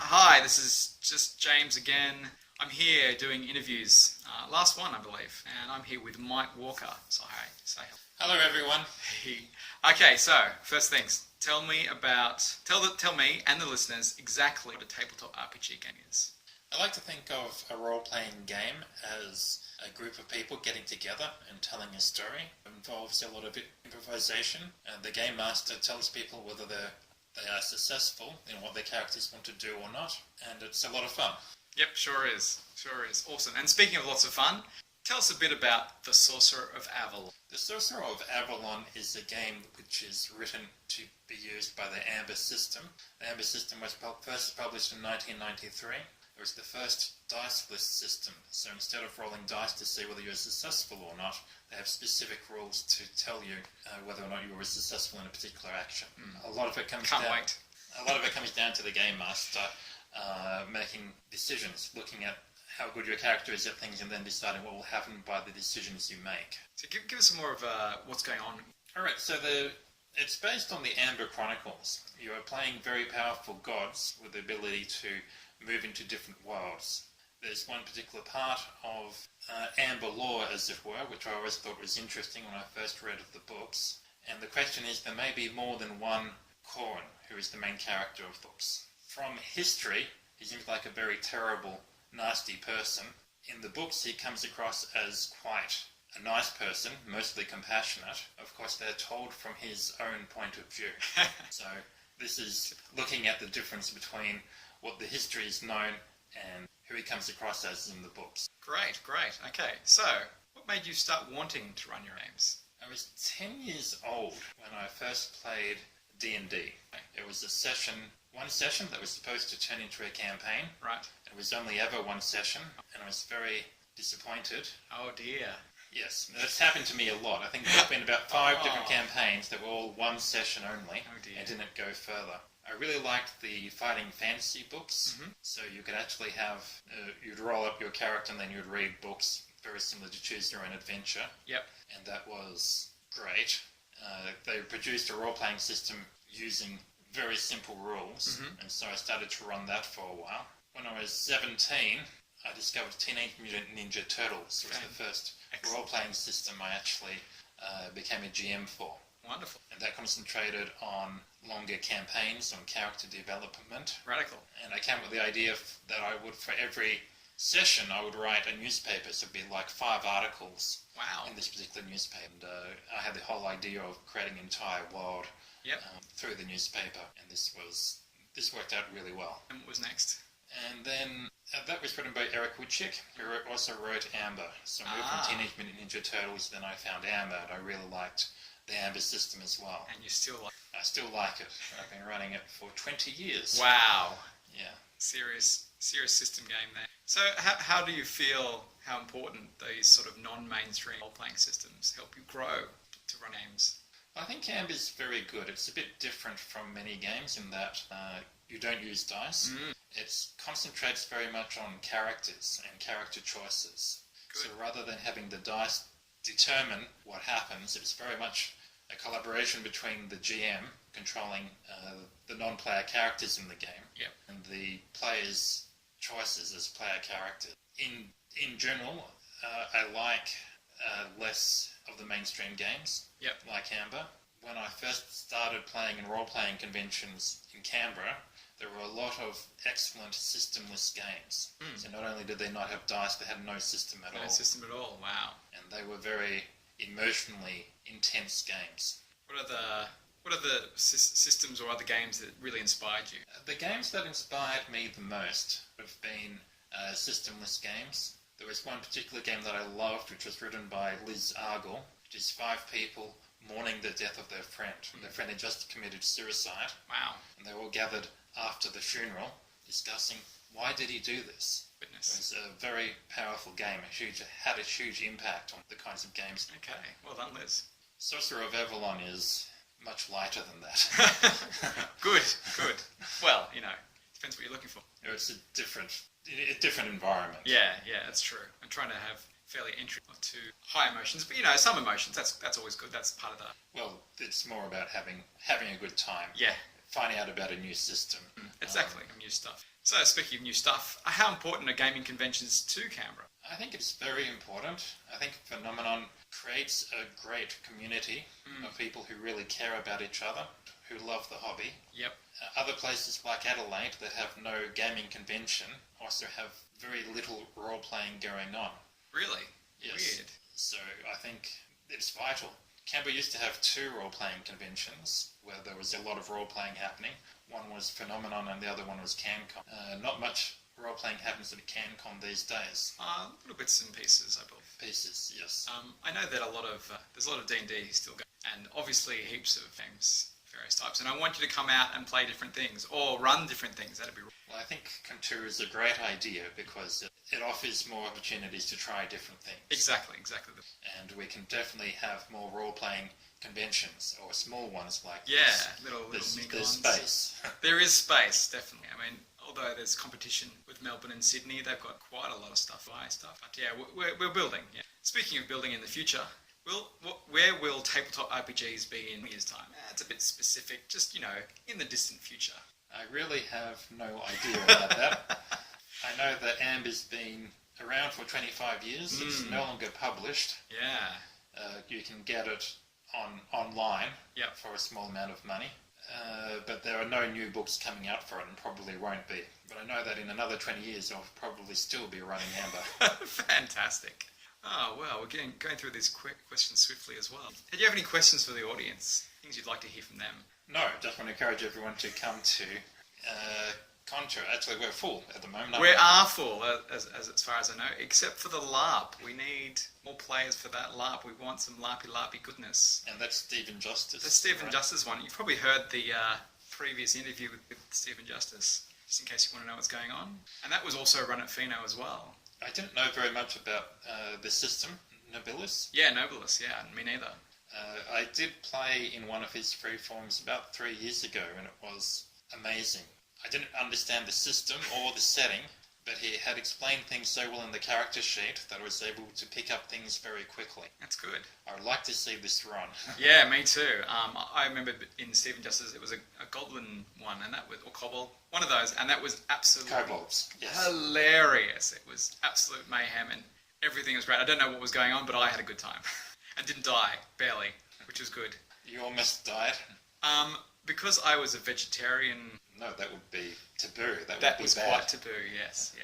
Hi, this is just James again. I'm here doing interviews. Last one, I believe, and I'm here with Mike Walker. So hi, say hello. Hello, everyone. Hey. Okay, so first things, tell me and the listeners exactly what a tabletop RPG game is. I like to think of a role-playing game as a group of people getting together and telling a story. It involves a lot of improvisation. The game master tells people whether they are successful in what their characters want to do or not, and it's a lot of fun. Yep, sure is. Awesome. And speaking of lots of fun, tell us a bit about the Sorcerer of Avalon. The Sorcerer of Avalon is a game which is written to be used by the Amber system. The Amber system was first published in 1993. It was the first dice-less system, so instead of rolling dice to see whether you're successful or not, they have specific rules to tell you whether or not you were successful in a particular action. A lot of it comes down to the game master making decisions, looking at how good your character is at things, and then deciding what will happen by the decisions you make. So give us some more of what's going on. Alright, so it's based on the Amber Chronicles. You are playing very powerful gods with the ability to move into different worlds. There's one particular part of Amber lore, as it were, which I always thought was interesting when I first read the books. And the question is, there may be more than one Corrin, who is the main character of the books. From history, he seems like a very terrible, nasty person. In the books, he comes across as quite a nice person, mostly compassionate. Of course, they're told from his own point of view. So this is looking at the difference between what the history is known and who he comes across as in the books. Great. Okay, so what made you start wanting to run your games? I was 10 years old when I first played D&D. It was one session that was supposed to turn into a campaign. Right. It was only ever one session, and I was very disappointed. Oh dear. Yes, that's happened to me a lot. I think there have been about 5 different campaigns that were all one session only. Oh dear. And didn't go further. I really liked the fighting fantasy books. So you could actually have, you'd roll up your character and then you'd read books very similar to Choose Your Own Adventure. Yep. And that was great. They produced a role-playing system using very simple rules, and so I started to run that for a while. When I was 17, I discovered Teenage Mutant Ninja Turtles. It was the first role-playing system I actually became a GM for. Wonderful. And that concentrated on longer campaigns, on character development. Radical. And I came up with the idea that I would, for every session, I would write a newspaper. So it'd be like 5 articles in this particular newspaper. And I had the whole idea of creating an entire world through the newspaper. And this worked out really well. And what was next? And then that was written by Eric Woodchick, who also wrote Amber. So I moved from Teenage Mutant Ninja Turtles, then I found Amber, and I really liked the Amber system as well. And you still like I still like it. I've been running it for 20 years. Wow. Yeah. Serious system game there. So how do you feel how important these sort of non-mainstream role-playing systems help you grow to run games? I think Amber's very good. It's a bit different from many games in that you don't use dice. It concentrates very much on characters and character choices. Good. So rather than having the dice determine what happens, it's very much a collaboration between the GM controlling the non-player characters in the game and the players' choices as player characters. In general, I like less of the mainstream games, like Amber. When I first started playing in role-playing conventions in Canberra, there were a lot of excellent systemless games. So not only did they not have dice, they had no system at all. No system at all, wow. And they were very emotionally intense games. What are the systems or other games that really inspired you? The games that inspired me the most have been systemless games. There was one particular game that I loved, which was written by Liz Argel, which is 5 people mourning the death of their friend. Their friend had just committed suicide. Wow. And they were all gathered after the funeral discussing, why did he do this? Witness. It was a very powerful game. Had a huge impact on the kinds of games. Okay, well done, Liz. Sorcerer of Avalon is much lighter than that. Good. Well, depends what you're looking for. It's a different environment. Yeah, that's true. I'm trying to have fairly entry to high emotions, but some emotions. That's always good. That's part of the. Well, it's more about having a good time. Yeah. Finding out about a new system. Exactly, new stuff. So speaking of new stuff, how important are gaming conventions to Canberra? I think it's very important. I think Phenomenon creates a great community of people who really care about each other, who love the hobby. Yep. Other places like Adelaide that have no gaming convention also have very little role-playing going on. Really? Yes. Weird. So I think it's vital. Canberra used to have 2 role-playing conventions where there was a lot of role-playing happening. One was Phenomenon and the other one was CanCon. Not much role-playing happens at CanCon these days. Little bits and pieces, I believe. Pieces, yes. I know that there's a lot of D&D still going, and obviously heaps of games, various types. And I want you to come out and play different things or run different things. That'd be. Well, I think Contour is a great idea because it offers more opportunities to try different things. Exactly. And we can definitely have more role-playing conventions or small ones like this. Little there's space. There is space, definitely. I mean, although there's competition with Melbourne and Sydney, they've got quite a lot of stuff. But yeah, we're building. Yeah. Speaking of building in the future, where will tabletop RPGs be in years' time? It's a bit specific, just in the distant future. I really have no idea about that. I know that AMB's been around for 25 years. It's no longer published. Yeah. You can get it online Yep. for a small amount of money. But there are no new books coming out for it and probably won't be. But I know that in another 20 years I'll probably still be running Amber. Fantastic. Oh, well, we're going through these quick questions swiftly as well. Did you have any questions for the audience? Things you'd like to hear from them? No, just want to encourage everyone to come to Contour. Actually, we're full at the moment. We are full, as far as I know, except for the LARP. We need more players for that LARP. We want some LARPy goodness. And that's Stephen Justice. The Stephen Justice one. You've probably heard the previous interview with Stephen Justice, just in case you want to know what's going on. And that was also run at Pheno as well. I didn't know very much about the system, Nobilis. Yeah, Nobilis, yeah, me neither. I did play in one of his free forms about 3 years ago, and it was amazing. I didn't understand the system or the setting, but he had explained things so well in the character sheet that I was able to pick up things very quickly. That's good. I would like to see this run. Yeah, me too. I remember in Stephen Justice it was a goblin one, and that was, or kobold, one of those, and that was absolutely Kobolds, yes. Hilarious. It was absolute mayhem, and everything was great. I don't know what was going on, but I had a good time, and didn't die barely, which was good. You almost died. Because I was a vegetarian. No, that would be taboo. That was quite taboo. Yes.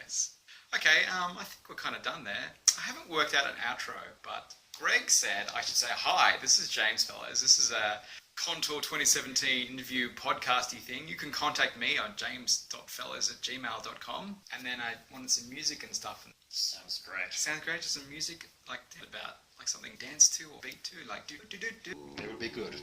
Okay, I think we're kind of done there. I haven't worked out an outro, but Greg said I should say, hi, this is James, fellows. This is a Contour 2017 interview podcasty thing. You can contact me on james.fellows@gmail.com. And then I wanted some music and stuff. Sounds great. Sounds great. Just some music about something dance to or beat to, like do. It would be good.